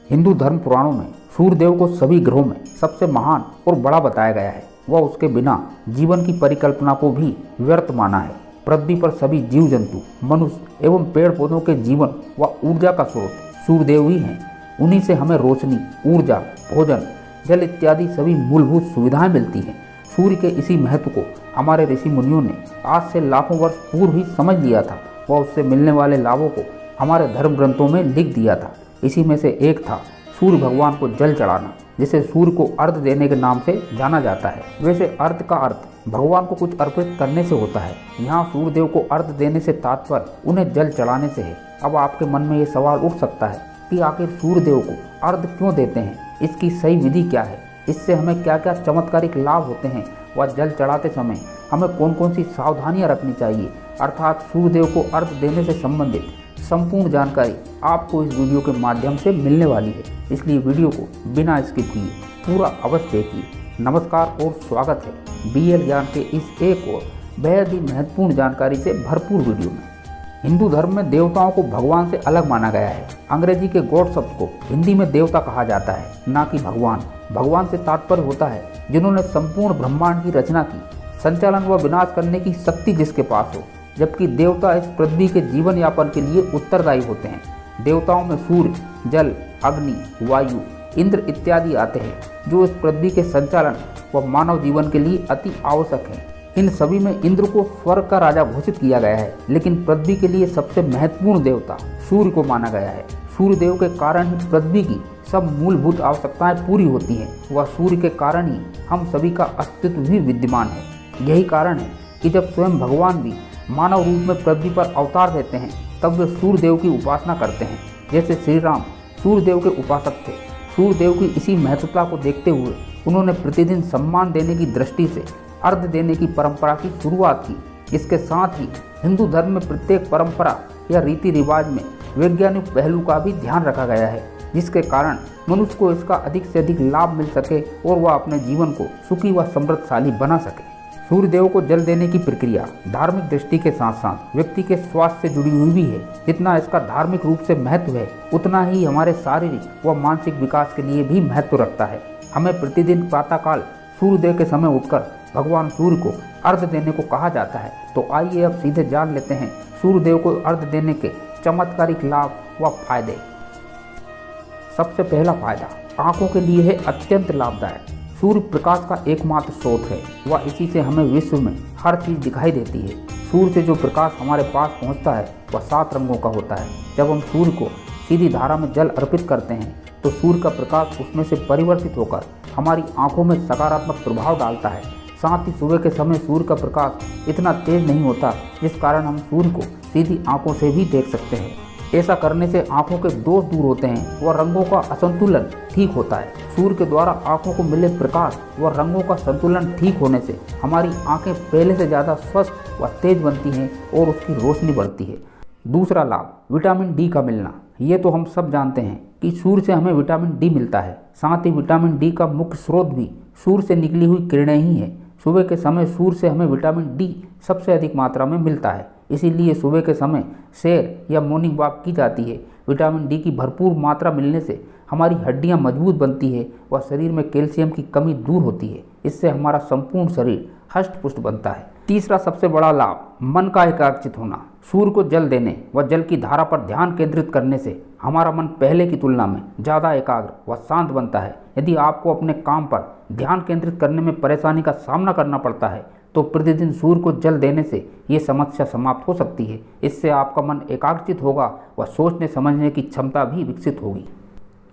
हिंदू धर्म पुराणों में सूर्यदेव को सभी ग्रहों में सबसे महान और बड़ा बताया गया है। वह उसके बिना जीवन की परिकल्पना को भी व्यर्थ माना है। पृथ्वी पर सभी जीव जंतु, मनुष्य एवं पेड़ पौधों के जीवन व ऊर्जा का स्रोत सूर्यदेव ही हैं। उन्हीं से हमें रोशनी, ऊर्जा, भोजन, जल इत्यादि सभी मूलभूत सुविधाएं मिलती हैं। सूर्य के इसी महत्व को हमारे ऋषि मुनियों ने आज से लाखों वर्ष पूर्व ही समझ लिया था व उससे मिलने वाले लाभों को हमारे धर्म ग्रंथों में लिख दिया था। इसी में से एक था सूर्य भगवान को जल चढ़ाना, जिसे सूर्य को अर्घ देने के नाम से जाना जाता है। वैसे अर्घ का अर्थ भगवान को कुछ अर्पित करने से होता है। यहाँ सूर्यदेव को अर्घ देने से तात्पर्य उन्हें जल चढ़ाने से है। अब आपके मन में ये सवाल उठ सकता है कि आखिर सूर्यदेव को अर्घ क्यों देते हैं, इसकी सही विधि क्या है, इससे हमें क्या क्या चमत्कारिक लाभ होते हैं व जल चढ़ाते समय हमें कौन कौन सी सावधानियां रखनी चाहिए। अर्थात सूर्यदेव को अर्घ देने से संबंधित संपूर्ण जानकारी आपको इस वीडियो के माध्यम से मिलने वाली है, इसलिए वीडियो को बिना स्किप किए पूरा अवश्य देखिए। नमस्कार और स्वागत है BL ज्ञान के इस एक और बेहद ही महत्वपूर्ण जानकारी से भरपूर वीडियो में। हिंदू धर्म में देवताओं को भगवान से अलग माना गया है। अंग्रेजी के गॉड शब्द को हिंदी में देवता कहा जाता है, ना कि भगवान। भगवान से तात्पर्य होता है जिन्होंने संपूर्ण ब्रह्मांड की रचना की, संचालन व विनाश करने की शक्ति जिसके पास हो, जबकि देवता इस पृथ्वी के जीवन यापन के लिए उत्तरदायी होते हैं। देवताओं में सूर्य, जल, अग्नि, वायु, इंद्र इत्यादि आते हैं, जो इस पृथ्वी के संचालन व मानव जीवन के लिए अति आवश्यक हैं। इन सभी में इंद्र को स्वर्ग का राजा घोषित किया गया है, लेकिन पृथ्वी के लिए सबसे महत्वपूर्ण देवता सूर्य को माना गया है। सूर्य देव के कारण ही पृथ्वी की सब मूलभूत आवश्यकताएं पूरी होती हैं। वह सूर्य के कारण ही हम सभी का अस्तित्व भी विद्यमान है। यही कारण है कि जब स्वयं भगवान भी मानव रूप में पृथ्वी पर अवतार लेते हैं, तब वे सूर्यदेव की उपासना करते हैं। जैसे श्री राम सूर्यदेव के उपासक थे। सूर्यदेव की इसी महत्वता को देखते हुए उन्होंने प्रतिदिन सम्मान देने की दृष्टि से अर्घ देने की परंपरा की शुरुआत की। इसके साथ ही हिंदू धर्म में प्रत्येक परंपरा या रीति रिवाज में वैज्ञानिक पहलू का भी ध्यान रखा गया है, जिसके कारण मनुष्य को इसका अधिक से अधिक लाभ मिल सके और वह अपने जीवन को सुखी व समृद्धशाली बना सके। सूर्यदेव को जल देने की प्रक्रिया धार्मिक दृष्टि के साथ साथ व्यक्ति के स्वास्थ्य से जुड़ी हुई भी है। जितना इसका धार्मिक रूप से महत्व है, उतना ही हमारे शारीरिक व मानसिक विकास के लिए भी महत्व रखता है। हमें प्रतिदिन प्रातःकाल सूर्योदय के समय उठकर भगवान सूर्य को अर्घ देने को कहा जाता है। तो आइए अब सीधे जान लेते हैं सूर्यदेव को अर्घ देने के चमत्कारिक लाभ व फायदे। सबसे पहला फायदा आंखों के लिए है अत्यंत लाभदायक। सूर्य प्रकाश का एकमात्र स्रोत है, वह इसी से हमें विश्व में हर चीज़ दिखाई देती है। सूर्य से जो प्रकाश हमारे पास पहुंचता है वह 7 रंगों का होता है। जब हम सूर्य को सीधी धारा में जल अर्पित करते हैं तो सूर्य का प्रकाश उसमें से परिवर्तित होकर हमारी आंखों में सकारात्मक प्रभाव डालता है। साथ ही सुबह के समय सूर्य का प्रकाश इतना तेज नहीं होता, जिस कारण हम सूर्य को सीधी आंखों से भी देख सकते हैं। ऐसा करने से आंखों के दोष दूर होते हैं व रंगों का असंतुलन ठीक होता है। सूर्य के द्वारा आंखों को मिले प्रकाश व रंगों का संतुलन ठीक होने से हमारी आंखें पहले से ज़्यादा स्वस्थ व तेज बनती हैं और उसकी रोशनी बढ़ती है। दूसरा लाभ विटामिन डी का मिलना। ये तो हम सब जानते हैं कि सूर्य से हमें विटामिन डी मिलता है। साथ ही विटामिन डी का मुख्य स्रोत भी सूर्य से निकली हुई किरणें ही हैं। सुबह के समय सूर्य से हमें विटामिन डी सबसे अधिक मात्रा में मिलता है, इसीलिए सुबह के समय सैर या मॉर्निंग वॉक की जाती है। विटामिन डी की भरपूर मात्रा मिलने से हमारी हड्डियां मजबूत बनती है व शरीर में कैल्शियम की कमी दूर होती है। इससे हमारा संपूर्ण शरीर हष्ट पुष्ट बनता है। तीसरा सबसे बड़ा लाभ मन का एकाग्रचित होना। सूर्य को जल देने व जल की धारा पर ध्यान केंद्रित करने से हमारा मन पहले की तुलना में ज़्यादा एकाग्र व शांत बनता है। यदि आपको अपने काम पर ध्यान केंद्रित करने में परेशानी का सामना करना पड़ता है तो प्रतिदिन सूर्य को जल देने से ये समस्या समाप्त हो सकती है। इससे आपका मन एकाग्रचित होगा व सोचने समझने की क्षमता भी विकसित होगी।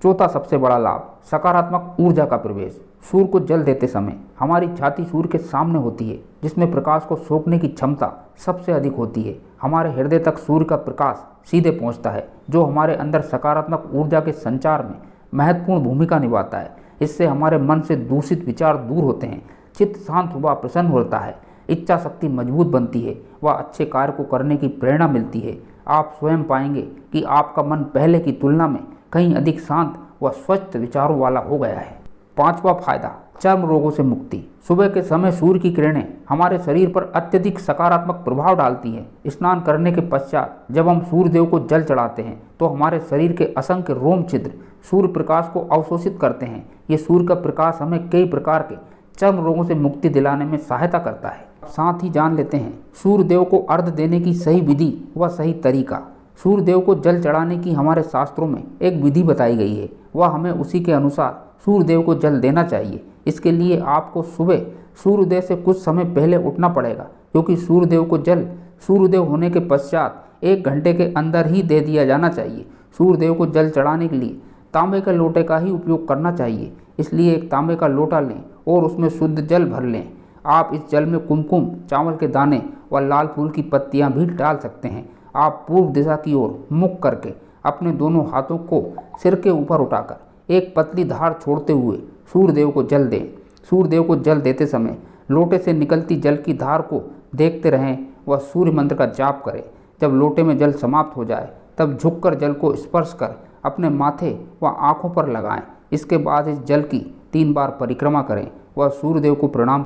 चौथा सबसे बड़ा लाभ सकारात्मक ऊर्जा का प्रवेश। सूर्य को जल देते समय हमारी छाती सूर्य के सामने होती है, जिसमें प्रकाश को सोखने की क्षमता सबसे अधिक होती है। हमारे हृदय तक सूर्य का प्रकाश सीधे पहुंचता है, जो हमारे अंदर सकारात्मक ऊर्जा के संचार में महत्वपूर्ण भूमिका निभाता है। इससे हमारे मन से दूषित विचार दूर होते हैं, चित्त शांत व प्रसन्न होता है, इच्छा शक्ति मजबूत बनती है व अच्छे कार्य को करने की प्रेरणा मिलती है। आप स्वयं पाएंगे कि आपका मन पहले की तुलना में कहीं अधिक शांत व स्वच्छ विचारों वाला हो गया है। पांचवा फायदा चर्म रोगों से मुक्ति। सुबह के समय सूर्य की किरणें हमारे शरीर पर अत्यधिक सकारात्मक प्रभाव डालती हैं। स्नान करने के पश्चात जब हम सूर्य देव को जल चढ़ाते हैं तो हमारे शरीर के असंख्य रोम छिद्र सूर्य प्रकाश को अवशोषित करते हैं। ये सूर्य का प्रकाश हमें कई प्रकार के चर्म रोगों से मुक्ति दिलाने में सहायता करता है। साथ ही जान लेते हैं सूर्य देव को अर्घ्य देने की सही विधि व सही तरीका। सूर्य देव को जल चढ़ाने की हमारे शास्त्रों में एक विधि बताई गई है, वह हमें उसी के अनुसार सूर्य देव को जल देना चाहिए। इसके लिए आपको सुबह सूर्योदय से कुछ समय पहले उठना पड़ेगा, क्योंकि सूर्यदेव को जल सूर्योदय होने के पश्चात 1 घंटे के अंदर ही दे दिया जाना चाहिए। सूर्यदेव को जल चढ़ाने के लिए तांबे के लोटे का ही उपयोग करना चाहिए। इसलिए एक तांबे का लोटा लें और उसमें शुद्ध जल भर लें। आप इस जल में कुमकुम, चावल के दाने व लाल फूल की पत्तियां भी डाल सकते हैं। आप पूर्व दिशा की ओर मुख करके अपने दोनों हाथों को सिर के ऊपर उठाकर एक पतली धार छोड़ते हुए सूर्यदेव को जल दें। सूर्यदेव को जल देते समय लोटे से निकलती जल की धार को देखते रहें व सूर्य मंत्र का जाप करें। जब लोटे में जल समाप्त हो जाए तब झुककर जल को स्पर्श कर अपने माथे व आँखों पर लगाएं। इसके बाद इस जल की 3 बार परिक्रमा करें व सूर्यदेव को प्रणाम